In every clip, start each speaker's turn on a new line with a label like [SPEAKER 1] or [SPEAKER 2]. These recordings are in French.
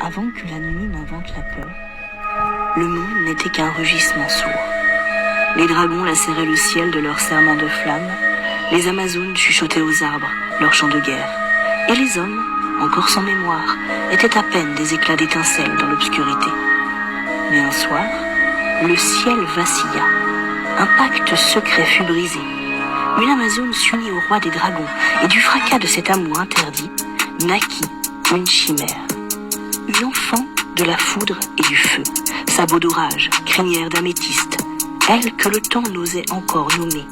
[SPEAKER 1] Avant que la nuit n'invente la peur, le monde n'était qu'un rugissement sourd. Les dragons lacéraient le ciel de leurs serments de flammes, les Amazones chuchotaient aux arbres leurs chants de guerre, et les hommes, encore sans mémoire, étaient à peine des éclats d'étincelles dans l'obscurité. Mais un soir, le ciel vacilla. Un pacte secret fut brisé. Une Amazone s'unit au roi des dragons, et du fracas de cet amour interdit, naquit une chimère. Une enfant de la foudre et du feu, sabot d'orage, crinière d'améthyste, elle que le temps n'osait encore nommer.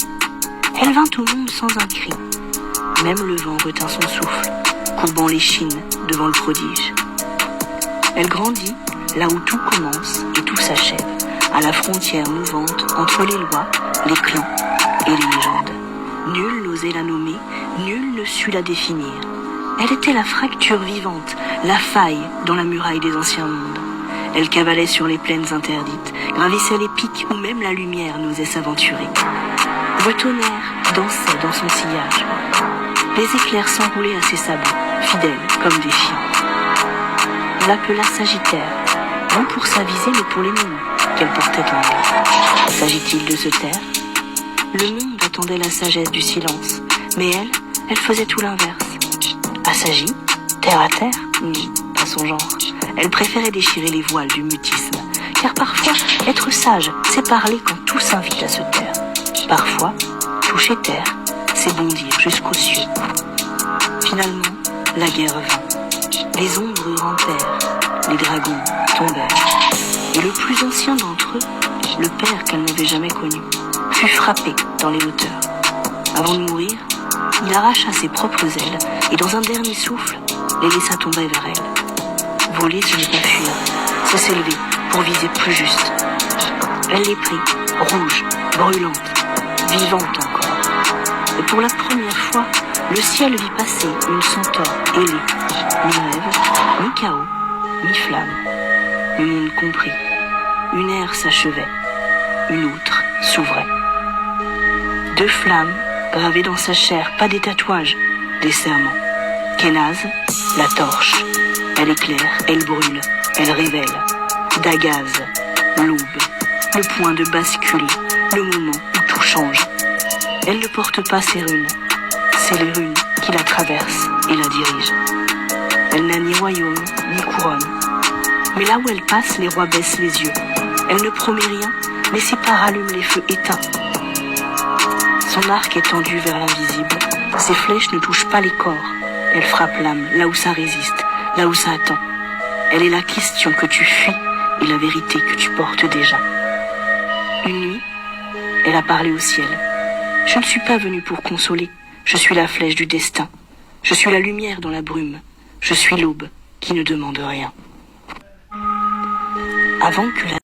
[SPEAKER 1] Elle vint au monde sans un cri. Même le vent retint son souffle, courbant l'échine devant le prodige. Elle grandit là où tout commence et tout s'achève, à la frontière mouvante entre les lois, les clans et les légendes. Nul n'osait la nommer, nul ne sut la définir. Elle était la fracture vivante, la faille dans la muraille des anciens mondes. Elle cavalait sur les plaines interdites, gravissait les pics où même la lumière n'osait s'aventurer. Le tonnerre dansait dans son sillage. Les éclairs s'enroulaient à ses sabots, fidèles comme des chiens. On l'appela Sagittaire, non pour sa visée mais pour les mines qu'elle portait en elle. S'agit-il de se taire? Le monde attendait la sagesse du silence, mais elle faisait tout l'inverse. Assagie, terre à terre, pas son genre. Elle préférait déchirer les voiles du mutisme, car parfois, être sage, c'est parler quand tout s'invite à se taire. Parfois, toucher terre, c'est bondir jusqu'aux cieux. Finalement, la guerre vint. Les ombres rampèrent, les dragons tombèrent. Et le plus ancien d'entre eux, le père qu'elle n'avait jamais connu, fut frappé dans les hauteurs. Avant de mourir, il arracha ses propres ailes et dans un dernier souffle, les laissa tomber vers elle. Voler, ce n'est pas fuir, c'est s'élever pour viser plus juste. Elle les prit, rouge, brûlante, vivante encore. Et pour la première fois, le ciel vit passer une centaure ailée, mi-rêve, mi-chaos, mi-flamme. Le monde comprit. Une ère s'achevait, une autre s'ouvrait. Deux flammes, gravées dans sa chair, pas des tatouages, des serments. Kénaz, la torche. Elle éclaire, elle brûle, elle révèle. Dagaz, l'aube, le point de bascule, le moment où tout change. Elle ne porte pas ses runes, c'est les runes qui la traversent et la dirigent. Elle n'a ni royaume, ni couronne. Mais là où elle passe, les rois baissent les yeux. Elle ne promet rien, mais ses pas rallument les feux éteints. Son arc est tendu vers l'invisible. Ses flèches ne touchent pas les corps. Elle frappe l'âme, là où ça résiste, là où ça attend. Elle est la question que tu fuis et la vérité que tu portes déjà. Une nuit, elle a parlé au ciel. Je ne suis pas venue pour consoler. Je suis la flèche du destin. Je suis la lumière dans la brume. Je suis l'aube qui ne demande rien. Avant que la